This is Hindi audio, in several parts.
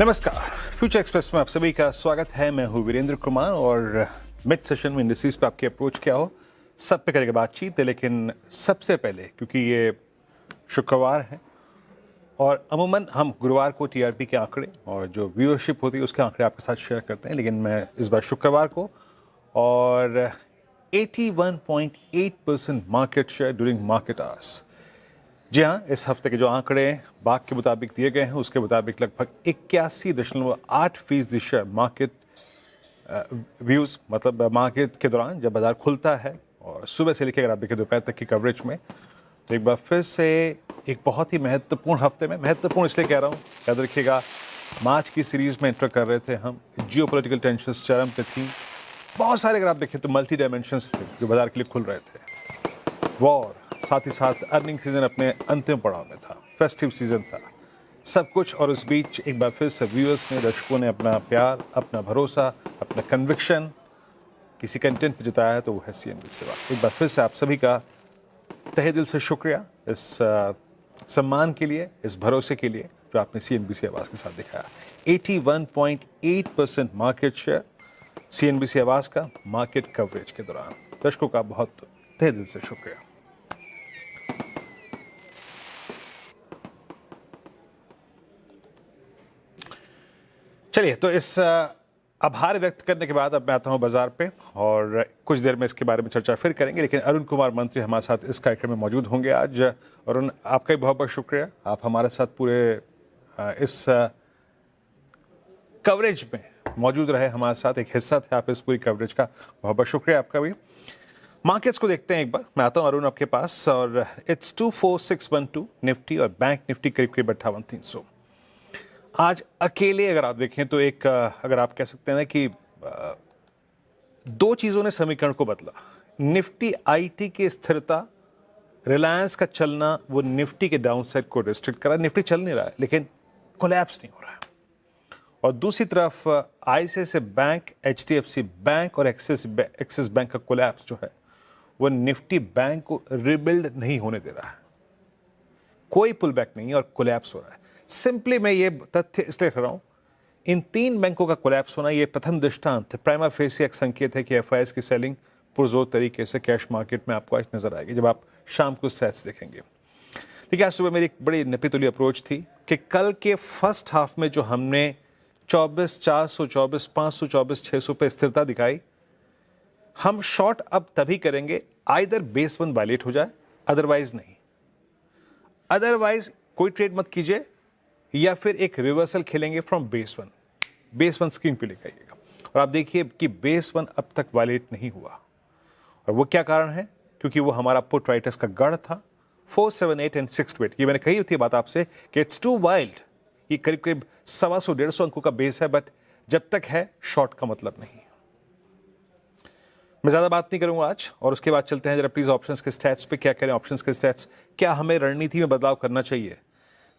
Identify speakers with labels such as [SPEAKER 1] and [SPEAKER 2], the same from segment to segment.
[SPEAKER 1] नमस्कार, फ्यूचर एक्सप्रेस में आप सभी का स्वागत है। मैं हूं वीरेंद्र कुमार और मिड सेशन में इंडस्ट्रीज पे आपकी अप्रोच क्या हो सब पे करेंगे बातचीत है। लेकिन सबसे पहले क्योंकि ये शुक्रवार है और अमूमन हम गुरुवार को टीआरपी के आंकड़े और जो व्यूअरशिप होती है उसके आंकड़े आपके साथ शेयर करते हैं, लेकिन मैं इस बार शुक्रवार को और 81.8% market share during market hours. जी हाँ, इस हफ्ते के जो आंकड़े बाग के मुताबिक दिए गए हैं उसके मुताबिक लगभग 81.8% शेयर मार्केट व्यूज़, मतलब मार्केट के दौरान जब बाजार खुलता है और सुबह से लेकर अगर आप देखें दोपहर तक की कवरेज में, तो एक बार फिर से एक बहुत ही महत्वपूर्ण हफ्ते में, महत्वपूर्ण इसलिए कह रहा हूँ, याद रखिएगा मार्च की सीरीज़ में एंटर कर रहे थे हम, जियोपॉलिटिकल टेंशंस चरम पे थी, बहुत सारे अगर आप देखें तो मल्टी डायमेंशंस थे जो बाजार के लिए खुल रहे थे। वॉर, साथ ही साथ अर्निंग सीजन अपने अंतिम पड़ाव में था, फेस्टिव सीजन था, सब कुछ। और उस बीच एक बार फिर से व्यूअर्स ने, दर्शकों ने अपना प्यार, अपना भरोसा, अपना कन्विक्शन किसी कंटेंट पर जताया है तो वो है सीएनबीसी आवाज़। एक बार फिर से आप सभी का तहे दिल से शुक्रिया इस सम्मान के लिए, इस भरोसे के लिए जो आपने सीएनबीसी आवाज़ के साथ दिखाया। 81.8% मार्केट शेयर सीएनबीसी आवाज़ का मार्केट कवरेज के दौरान। दर्शकों का बहुत तहे दिल से शुक्रिया। चलिए, तो इस आभार व्यक्त करने के बाद अब मैं आता हूं बाजार पे और कुछ देर में इसके बारे में चर्चा फिर करेंगे, लेकिन अरुण कुमार मंत्री हमारे साथ इस कार्यक्रम में मौजूद होंगे आज। अरुण, आपका भी बहुत बहुत शुक्रिया, आप हमारे साथ पूरे इस कवरेज में मौजूद रहे, हमारे साथ एक हिस्सा थे आप इस पूरी कवरेज का। बहुत बहुत शुक्रिया आपका भी। मार्केट्स को देखते हैं एक बार, मैं आता हूँ अरुण आपके पास, और इट्स 24612 निफ्टी और बैंक निफ्टी करीब करीब 58,300। आज अकेले अगर आप देखें तो एक अगर आप कह सकते हैं ना कि दो चीज़ों ने समीकरण को बदला। निफ्टी आईटी की स्थिरता, रिलायंस का चलना, वो निफ्टी के डाउनसाइड को रिस्ट्रिक्ट करा। निफ्टी चल नहीं रहा है लेकिन कोलैप्स नहीं हो रहा है। और दूसरी तरफ आईसीआईसीआई बैंक, एचडीएफसी बैंक और एक्सिस बैंक का कोलैप्स जो है वो निफ्टी बैंक को रिबिल्ड नहीं होने दे रहा है। कोई पुल बैक नहीं और कोलैप्स हो रहा है। सिंपली मैं ये तथ्य इसलिए कर रहा हूं, इन तीन बैंकों का कोलैप्स होना ये प्रथम दृष्टांत, प्राइमा फेसी एक संकेत है कि एफआईएस की सेलिंग पुरजोर तरीके से कैश मार्केट में आपको आज नजर आएगी जब आप शाम को सेट्स देखेंगे। देखिए, आज सुबह मेरी एक बड़ी नपीतुली अप्रोच थी कि कल के फर्स्ट हाफ में जो हमने 24,400, 24,524, 600 पे स्थिरता दिखाई, हम शॉर्ट अब तभी करेंगे आइदर बेस वन वायलेट हो जाए, अदरवाइज नहीं। अदरवाइज कोई ट्रेड मत कीजिए या फिर एक रिवर्सल खेलेंगे from base one. Base one screen पे लेकर आइएगा और आप देखिए कि बेस वन अब तक वायलेट नहीं हुआ। और वो क्या कारण है? क्योंकि वो हमारा पुट राइटर्स का गढ़ था 478 एंड 628। ये मैंने कही थी बात आपसे कि इट्स टू वाइल्ड। ये करीब करीब 125-150 अंकों का बेस है, बट जब तक है शॉर्ट का मतलब नहीं। मैं ज़्यादा बात नहीं करूंगा आज और उसके बाद चलते हैं जरा प्लीज़ ऑप्शंस के स्टैट्स पे। क्या करें ऑप्शंस के स्टैट्स? क्या हमें रणनीति में बदलाव करना चाहिए?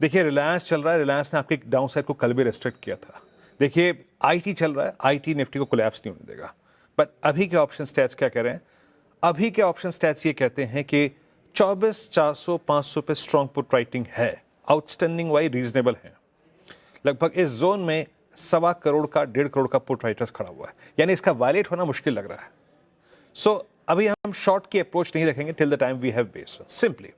[SPEAKER 1] देखिए, रिलायंस चल रहा है, रिलायंस ने आपके डाउनसाइड को कल भी रेस्ट्रिक्ट किया था। देखिए, आईटी चल रहा है, आईटी निफ्टी को कोलैप्स नहीं होने देगा। बट अभी के ऑप्शन स्टैट्स क्या कह रहे हैं? अभी के ऑप्शन स्टैट्स ये कहते हैं कि 24,400, 500 पे स्ट्रॉन्ग पुट राइटिंग है, आउटस्टैंडिंग वाइज रीजनेबल है। लगभग इस जोन में 1.25 करोड़ का, 1.5 करोड़ का पुट राइटर्स खड़ा हुआ है, यानी इसका वायलेट होना मुश्किल लग रहा है। सो अभी हम शॉर्ट की अप्रोच नहीं रखेंगे till the time we have base one. Simply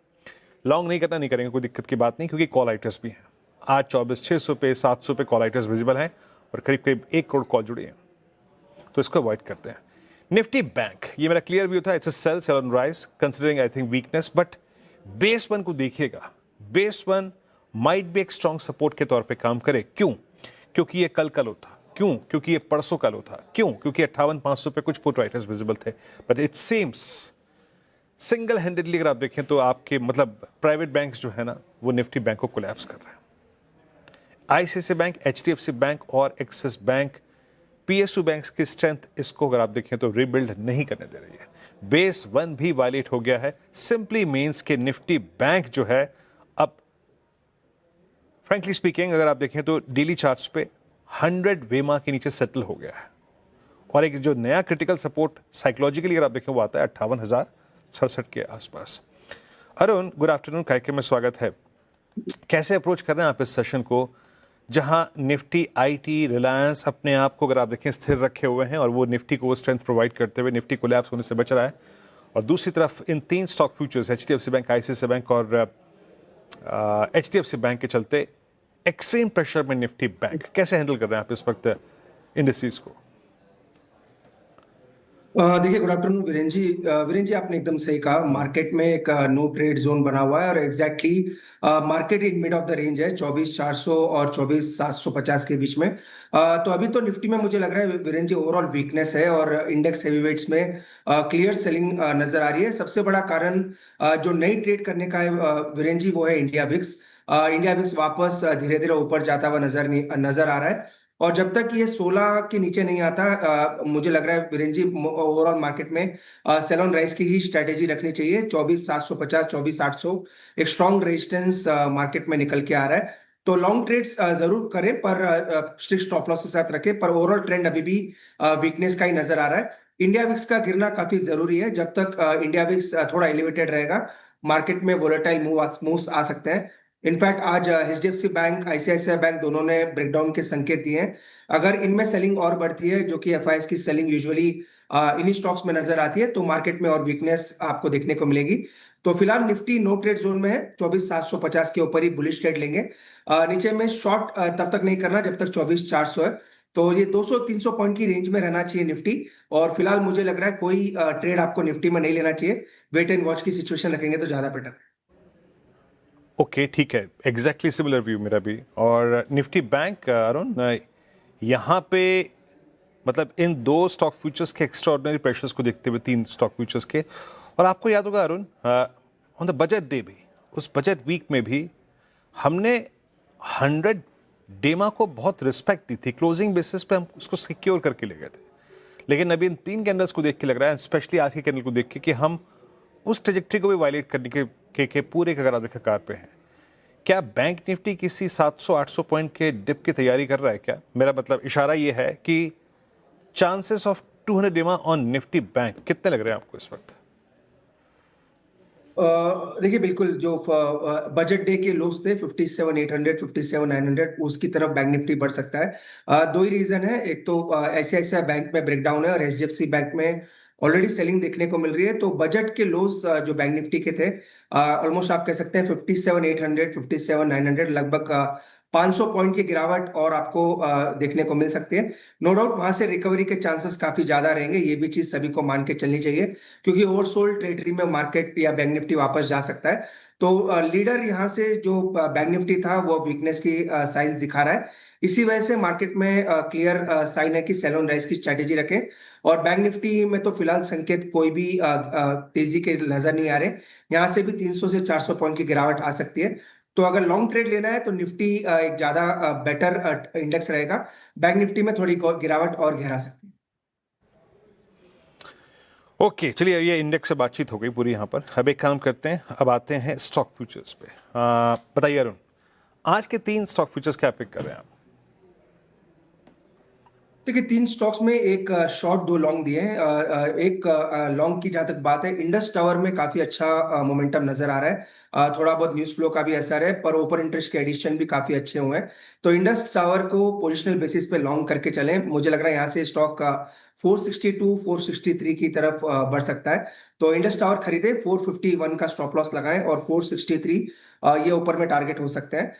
[SPEAKER 1] long नहीं करना, नहीं करेंगे, कोई दिक्कत की बात नहीं, क्योंकि कॉल आइटर्स भी हैं। आज 24,600 पे, 700 पे कॉल आइटर्स विजिबल हैं और करीब करीब 1 करोड़ कॉल जुड़ी हैं, तो इसको अवॉइड करते हैं। निफ्टी बैंक, ये मेरा क्लियर व्यू था, it's a sell, sell on rise considering I think weakness, but base one को देखिएगा, बेस वन माइट बी एक स्ट्रॉन्ग सपोर्ट के तौर पे काम करे। क्यों? क्योंकि ये कल था। क्यों? क्योंकि ये परसों कल था। क्यों? क्योंकि 58,500 पे कुछ पुट राइटर्स विजिबल थे, but it seems single handedly अगर आप देखें तो आपके मतलब प्राइवेट बैंक्स जो है ना वो निफ्टी बैंक को कोलैप्स कर रहे हैं। आईसीआईसीआई बैंक, एचडीएफसी बैंक और एक्सिस बैंक, पीएसयू बैंक्स की स्ट्रेंथ इसको अगर आप देखें तो रिबिल्ड नहीं करने दे रही है। बेस वन भी वायलेट हो गया है, सिंपली मींस के निफ्टी बैंक जो है अब फ्रैंकली स्पीकिंग अगर आप देखें तो डेली चार्ट्स पे 100 वेमा के नीचे सेटल हो गया है। और एक जो नया क्रिटिकल सपोर्ट साइकोलॉजिकली अगर आप देखें वो आता है 58,067 के आसपास। अरुण, गुड आफ्टरनून, कार्यक्रम में स्वागत है। कैसे अप्रोच कर रहे हैं आप इस सेशन को? जहां निफ्टी, आईटी, रिलायंस अपने आप को अगर आप देखें स्थिर रखे हुए हैं और वो निफ्टी को वो स्ट्रेंथ प्रोवाइड करते हुए निफ्टी कोलैप्स होने से बच रहा है। और दूसरी तरफ इन तीन stock futures HDFC bank, ICICI bank और एचडीएफसी बैंक के चलते एक्सट्रीम प्रेशर में निफ्टी बैंक कैसे हैंडल कर रहे हैं आप इस वक्त इंडस्ट्रीज को?
[SPEAKER 2] देखिए, गुड आफ्टरनून वीरेन जी आपने एकदम सही कहा। मार्केट में एक नो ट्रेड जोन बना हुआ है और exactly market in mid of the range है 24,400 और 24,750 के बीच में। तो अभी तो निफ्टी में मुझे लग रहा है वीरेन जी ओवरऑल वीकनेस है और इंडेक्स हेवीवेट्स में क्लियर सेलिंग नजर आ रही है। सबसे बड़ा कारण जो नई ट्रेड करने का है वीरेन जी, वो है इंडिया विक्स। इंडिया विक्स वापस धीरे धीरे ऊपर जाता हुआ नजर आ रहा है और जब तक ये 16 के नीचे नहीं आता मुझे लग रहा है वीरेन जी ओवरऑल मार्केट में सेल ऑन राइज की ही स्ट्रेटेजी रखनी चाहिए। 24,750 24,800 एक स्ट्रॉन्ग रेजिस्टेंस मार्केट में निकल के आ रहा है। तो लॉन्ग ट्रेड्स जरूर करें पर स्ट्रिक्ट स्टॉप लॉस के साथ रखें, पर ओवरऑल ट्रेंड अभी भी वीकनेस का ही नजर आ रहा है। इंडिया विक्स का गिरना काफी जरूरी है। जब तक इंडिया विक्स थोड़ा एलिवेटेड रहेगा मार्केट में वोलेटाइल मूव्स आ सकते हैं। इनफैक्ट आज एचडीएफसी बैंक, आईसीआईसीआई बैंक दोनों ने ब्रेकडाउन के संकेत दिए हैं। अगर इनमें सेलिंग और बढ़ती है, जो कि एफआईएस की सेलिंग यूजुअली इन्हीं स्टॉक्स में नजर आती है, तो मार्केट में और वीकनेस आपको देखने को मिलेगी। तो फिलहाल निफ्टी नो ट्रेड जोन में है, 24,750 के ऊपर ही बुलिश ट्रेड लेंगे। नीचे में शॉर्ट तब तक नहीं करना जब तक 24,400 है। तो ये 200-300 पॉइंट की रेंज में रहना चाहिए निफ्टी। और फिलहाल मुझे लग रहा है कोई ट्रेड आपको निफ्टी में नहीं लेना चाहिए। वेट एंड वॉच की सिचुएशन रखेंगे तो ज्यादा बेटर है।
[SPEAKER 1] ओके, ठीक है, एग्जैक्टली सिमिलर व्यू मेरा भी। और निफ्टी बैंक अरुण, यहाँ पे मतलब इन दो स्टॉक फ्यूचर्स के एक्स्ट्राऑर्डिनरी प्रेशर्स को देखते हुए, तीन स्टॉक फ्यूचर्स के, और आपको याद होगा Arun, on the budget day भी, उस बजट वीक में भी हमने 100 डेमा को बहुत रिस्पेक्ट दी थी। क्लोजिंग बेसिस पे हम उसको सिक्योर करके ले गए थे। लेकिन अभी इन तीन कैंडल्स को देख के लग रहा है, स्पेशली आज के कैंडल को देख के, कि हम उस ट्रेजेक्ट्री को भी वायलेट करने के पूरे अगर आप देखें कार पे हैं। क्या बैंक निफ्टी किसी 700-800 पॉइंट के डिप की तैयारी कर रहा है क्या? मेरा मतलब इशारा ये है कि चांसेस ऑफ 200 डेमा ऑन निफ्टी बैंक कितने लग रहे हैं आपको इस वक्त?
[SPEAKER 2] देखिए, बिल्कुल जो बजट डे के लोस थे 57,800 57,900, उसकी तरफ बैंक निफ्टी बढ़ सकता है। दो ही रीजन है। एक तो आईसीआईसीआई बैंक में ब्रेकडाउन है और एचडीएफसी बैंक में ऑलरेडी सेलिंग देखने को मिल रही है। तो बजट के लोस जो बैंक निफ्टी के थे, ऑलमोस्ट आप कह सकते हैं 57,800 57,900, लगभग 500 पॉइंट की गिरावट और आपको देखने को मिल सकती है। नो डाउट वहां से रिकवरी के चांसेस काफी ज्यादा रहेंगे, ये भी चीज सभी को मान के चलनी चाहिए, क्योंकि ओवरसोल्ड टेरिटरी में मार्केट या बैंक निफ्टी वापस जा सकता है। तो लीडर यहाँ से जो बैंक निफ्टी था वो वीकनेस की साइज दिखा रहा है। इसी वजह से मार्केट में क्लियर साइन है कि सेल ऑन राइज की स्ट्रेटेजी रखें। और बैंक निफ्टी में तो फिलहाल संकेत कोई भी तेजी के नजर नहीं आ रहे। यहाँ से भी 300 से 400 पॉइंट की गिरावट आ सकती है। तो अगर लॉन्ग ट्रेड लेना है तो निफ्टी एक ज्यादा बेटर इंडेक्स रहेगा। बैंक निफ्टी में थोड़ी गिरावट और गहरा सकती है।
[SPEAKER 1] ओके, चलिए, ये इंडेक्स से बातचीत हो गई पूरी यहाँ पर। अब एक काम करते हैं, अब आते हैं स्टॉक फ्यूचर्स पे। बताइए अरुण, आज के तीन स्टॉक फ्यूचर्स क्या पिक कर रहे हैं आप?
[SPEAKER 2] देखिए, तीन स्टॉक्स में एक शॉर्ट दो लॉन्ग दिए हैं। एक लॉन्ग की जहां तक बात है, इंडस टावर में काफी अच्छा मोमेंटम नजर आ रहा है। थोड़ा बहुत न्यूज फ्लो का भी असर है, पर ओपन इंटरेस्ट के एडिशन भी काफी अच्छे हुए हैं। तो इंडस टावर को पोजिशनल बेसिस पे लॉन्ग करके चलें। मुझे लग रहा है यहाँ से स्टॉक का 462 463 की तरफ बढ़ सकता है। तो इंडस टावर खरीदे, 451 का स्टॉप लॉस लगाएं और 463 ये ऊपर में टारगेट हो सकते हैं।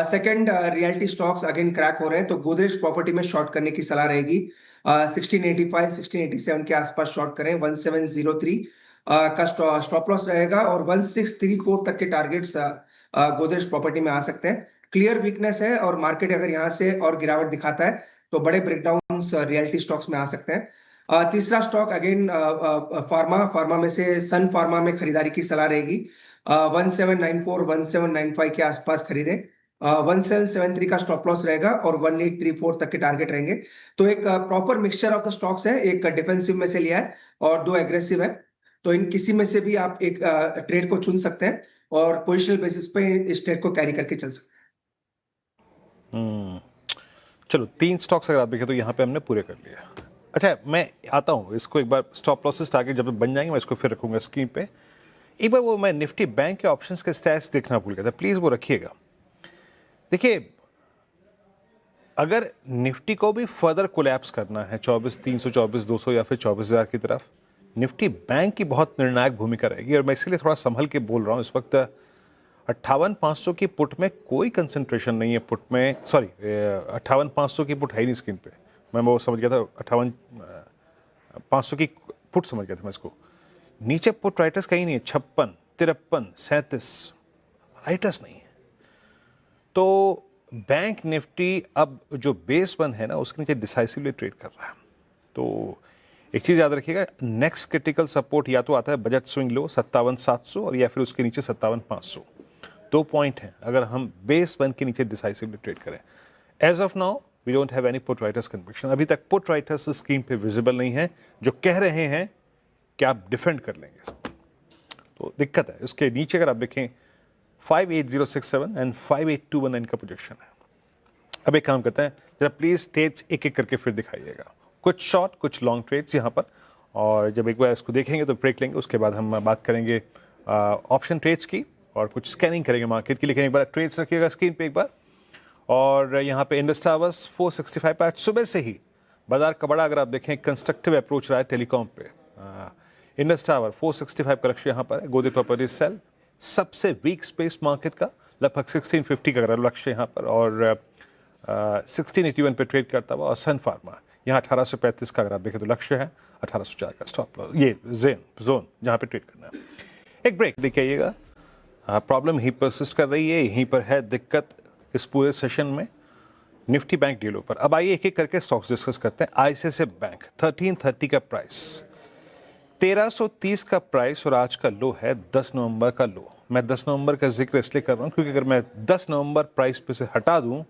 [SPEAKER 2] Second, reality stocks again crack हो रहे हैं, तो गोदरेज प्रॉपर्टी में शॉर्ट करने की सलाह रहेगी। 1685 1687 के आसपास शॉर्ट करें। 1703 का स्टॉप लॉस रहेगा और 1634 तक के टारगेट्स गोदरेज प्रॉपर्टी में आ सकते हैं। क्लियर वीकनेस है और मार्केट अगर यहाँ से और गिरावट दिखाता है तो बड़े ब्रेकडाउन रियलिटी स्टॉक्स में आ सकते हैं। तीसरा स्टॉक अगेन फार्मा में से सन फार्मा में खरीदारी की सलाह रहेगी। 1794 1795 के आसपास खरीदें। 1773 का स्टॉप लॉस रहेगा और 1834 तक के टारगेट रहेंगे। तो एक proper mixture of the stocks है, एक डिफेंसिव में से लिया है और दो एग्रेसिव है। तो इन किसी में से भी आप एक ट्रेड को चुन सकते हैं और पोजिशनल बेसिस पे इस ट्रेड को कैरी करके चल सकते हैं।
[SPEAKER 1] चलो, तीन स्टॉक्स अगर आप देखें तो यहाँ पे हमने पूरे कर लिया। अच्छा, मैं आता हूँ, इसको एक बार स्टॉप लॉसेस टारगेट जब बन जाएंगे मैं इसको फिर रखूंगा स्क्रीन पे। एक बार वो मैं निफ्टी बैंक के ऑप्शंस के स्टैट्स देखना भूल गया था, प्लीज़ वो रखिएगा। देखिए, अगर निफ्टी को भी फर्दर कोलैप्स करना है 24,300, 24,200 या फिर 24,000 की तरफ, निफ्टी बैंक की बहुत निर्णायक भूमिका रहेगी। और मैं इसीलिए थोड़ा संभल के बोल रहा हूँ इस वक्त। 58,500 की पुट में कोई कंसंट्रेशन नहीं है। पुट में, सॉरी, 58,500 की पुट है ही नहीं स्क्रीन पे। मैं वो समझ गया था, 58,500 की पुट समझ गया था मैं इसको। नीचे पुट राइटर्स कहीं नहीं है। 56, 53, 37 राइटर्स नहीं है। तो बैंक निफ्टी अब जो बेस वन है ना, उसके नीचे डिसाइसिवली ट्रेड कर रहा है। तो एक चीज़ याद रखिएगा, नेक्स्ट क्रिटिकल सपोर्ट या तो आता है बजट स्विंग लो 57,700 और या फिर उसके नीचे 57,500। 2 पॉइंट हैं अगर हम बेस वन के नीचे डिसाइसिवली ट्रेड करें। As of now we don't have any put writers conviction. अभी तक पुट राइटर्स स्क्रीन पे विजिबल नहीं है जो कह रहे हैं कि आप डिफेंड कर लेंगे इसको। तो दिक्कत है। उसके नीचे अगर आप देखें 58067 एंड 58,219 का प्रोजेक्शन है। अब एक काम करते हैं, जरा प्लीज ट्रेड्स एक एक करके फिर दिखाइएगा। कुछ शॉर्ट, कुछ लॉन्ग ट्रेड्स यहाँ पर। और जब एक बार इसको देखेंगे तो ब्रेक लेंगे, उसके बाद हम बात करेंगे ऑप्शन ट्रेड्स की और कुछ स्कैनिंग करेंगे मार्केट की। लेकिन एक बार ट्रेड्स रखिएगा स्क्रीन पे एक बार। और यहाँ पे इंडस टावर्स 465 पे आज सुबह से ही बाजार का बड़ा, अगर आप देखें, कंस्ट्रक्टिव अप्रोच रहा है टेलीकॉम पे। इंडस टावर 465 का लक्ष्य यहाँ पर है। गोदरेज प्रॉपर्टीज सेल सबसे वीक स्पेस मार्केट का लगभग 1650 का लक्ष्य यहाँ पर, और 1681 पे ट्रेड करता हुआ। और सन फार्मा यहाँ 1835 का अगर आप देखें तो लक्ष्य है, 1804 का स्टॉप लॉस, ये जोन जहाँ पे ट्रेड करना है। एक ब्रेक देखिएगा। प्रॉब्लम यहीं परसिस्ट कर रही है, यहीं पर है दिक्कत इस पूरे सेशन में निफ्टी बैंक डीलों पर। अब आइए एक एक करके स्टॉक्स डिस्कस करते हैं। आईसीआईसीआई बैंक 1330 का प्राइस, 1330 का प्राइस और आज का लो है 10 नवंबर का लो। मैं 10 नवंबर का जिक्र इसलिए कर रहा हूँ क्योंकि अगर मैं 10 नवंबर प्राइस पे से हटा दूं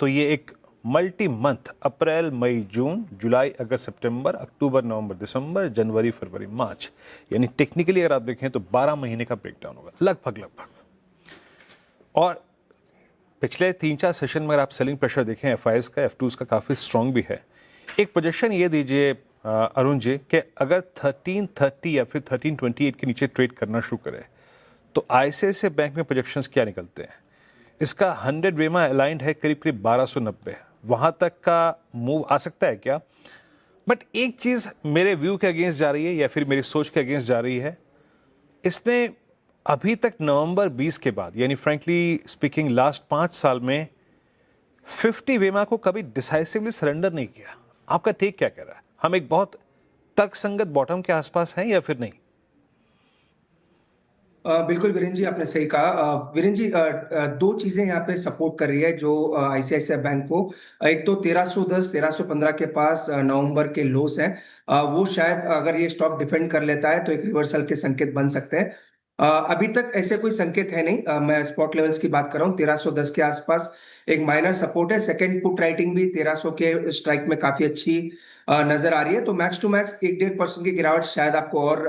[SPEAKER 1] तो ये एक मल्टी मंथ, अप्रैल, मई, जून, जुलाई, अगस्त, सितंबर, अक्टूबर, नवंबर, दिसंबर, जनवरी, फरवरी, मार्च, यानी टेक्निकली अगर आप देखें तो 12 महीने का ब्रेकडाउन होगा लगभग। और पिछले 3-4 सेशन में अगर आप सेलिंग प्रेशर देखें एफआईएस का, एफ2s का काफ़ी स्ट्रॉन्ग भी है। एक प्रोजेक्शन ये दीजिए अरुण जी कि अगर 1330 या फिर 1328 के नीचे ट्रेड करना शुरू करे तो आईसीआईसीआई बैंक में प्रोजेक्शंस क्या निकलते हैं। इसका 100 वेमा अलाइंड है करीब करीब 1290, वहां तक का मूव आ सकता है क्या। बट एक चीज मेरे व्यू के अगेंस्ट जा रही है या फिर मेरी सोच के अगेंस्ट जा रही है, इसने अभी तक नवंबर 20 के बाद, यानी फ्रेंकली स्पीकिंग लास्ट 5 साल में 50 वेमा को कभी डिसाइसिवली सरेंडर नहीं किया। आपका टेक क्या कह रहा है? हम एक बहुत तर्कसंगत बॉटम के आसपास हैं या फिर नहीं?
[SPEAKER 2] बिल्कुल वीरेन जी, आपने सही कहा। वीरेन जी, दो चीजें यहाँ पे सपोर्ट कर रही है जो आईसीआईसीआई बैंक को। एक तो 1310 1315 के पास नवंबर के लोस हैं। वो शायद अगर ये स्टॉक डिफेंड कर लेता है तो एक रिवर्सल के संकेत बन सकते हैं। अभी तक ऐसे कोई संकेत है नहीं। मैं स्पॉट लेवल्स की बात कर रहा हूँ। 1310 के आसपास एक माइनर सपोर्ट है। सेकंड पुट राइटिंग भी 1300 के स्ट्राइक में काफी अच्छी नजर आ रही है। तो मैक्स टू मैक्स 1-1.5% की गिरावट शायद आपको और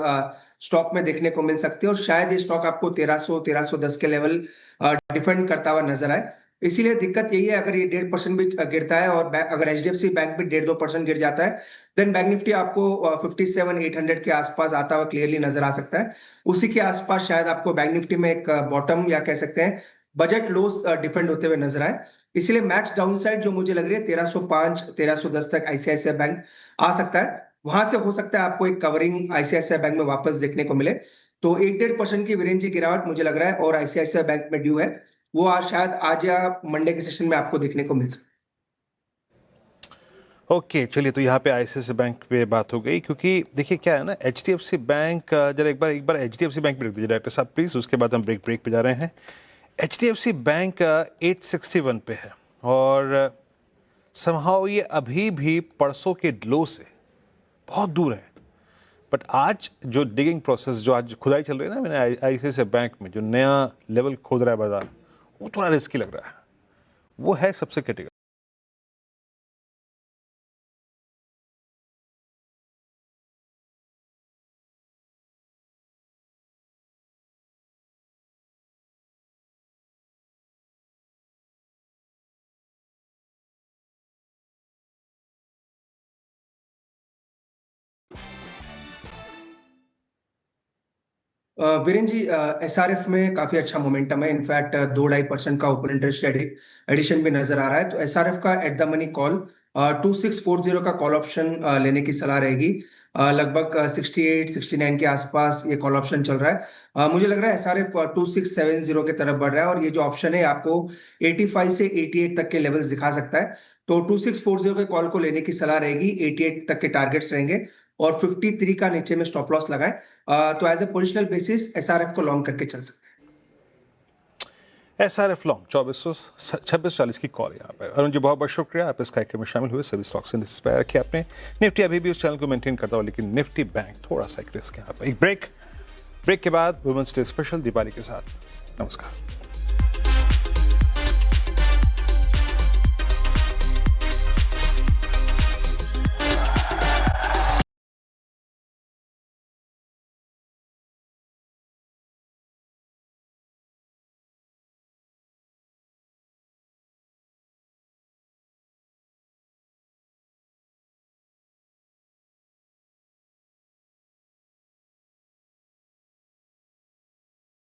[SPEAKER 2] स्टॉक में देखने को मिल सकती है, और शायद ये स्टॉक आपको 1300 1310 के लेवल डिफेंड करता हुआ नजर आए। इसीलिए दिक्कत यही है, अगर ये 1.5% भी गिरता है और अगर एचडीएफसी बैंक भी 1.5-2% गिर जाता है, देन बैंक निफ्टी आपको 57,800 के आसपास आता हुआ क्लियरली नजर आ सकता है। उसी के आसपास शायद आपको बैंक निफ्टी में एक बॉटम या कह सकते हैं बजट लोस डिफेंड होते हुए नजर आए। इसलिए मैक्स डाउनसाइड जो मुझे लग रही है 1305 1310 तक आईसीआईसीआई बैंक आ सकता है। वहां से हो सकता है आपको एक कवरिंग आईसीआईसीआई बैंक में वापस देखने को मिले। तो 1-1.5% की विरेंज की गिरावट मुझे लग रहा है और आईसीआईसीआई बैंक में ड्यू है। वो आज शायद आज या मंडे के सेशन में आपको देखने को मिल सकता है।
[SPEAKER 1] ओके, चलिए, तो यहाँ पे आईसीआईसीआई बैंक पे बात हो गई। क्योंकि देखिए क्या है ना, एचडीएफसी बैंक, जरा एक बार एचडीएफसी बैंक पे रख दीजिए डायरेक्टर साहब प्लीज, उसके बाद हम ब्रेक पे जा रहे हैं। एचडीएफसी बैंक 861 पे है और समहाउ ये अभी भी परसों के लो से बहुत दूर है। बट आज जो डिगिंग प्रोसेस, जो आज खुदाई चल रही है ना मैंने आईसीआईसीआई बैंक में, जो नया लेवल खोद रहा है बाजार, वो थोड़ा रिस्की लग रहा है। वो है सबसे क्रिटिकल।
[SPEAKER 2] वीरेन जी, एसआरएफ में काफी अच्छा मोमेंटम है। इनफैक्ट 2-2.5% का ओपन इंटरेस्ट एडिशन भी नजर आ रहा है। तो एसआरएफ का एट द मनी कॉल 2640 का कॉल ऑप्शन लेने की सलाह रहेगी। लगभग 68-69 के आसपास ये कॉल ऑप्शन चल रहा है। मुझे लग रहा है एसआरएफ 2670 की तरफ बढ़ रहा है और ये जो ऑप्शन है आपको 85 से 88 तक के लेवल्स दिखा सकता है। तो 2640 के कॉल को लेने की सलाह रहेगी। 88 तक के टारगेट्स रहेंगे और 53 का नीचे में स्टॉप लॉस लगाएं। तो as a positional basis SRF को लॉन्ग करके चल सकते हैं।
[SPEAKER 1] SRF लॉन्ग 2640 की कॉल यहाँ पर। अरुण जी बहुत बहुत शुक्रिया, आप इस कार्यक्रम में शामिल हुए। सभी स्टॉक्स इंस्पायर रखे आपने। निफ्टी अभी भी उस चैनल को मेंटेन करता हो, लेकिन निफ्टी बैंक थोड़ा सा एक रिस्क यहाँ पर। एक ब्रेक के बाद वुमेन्स डे स्पेशल दीपावली के साथ। नमस्कार।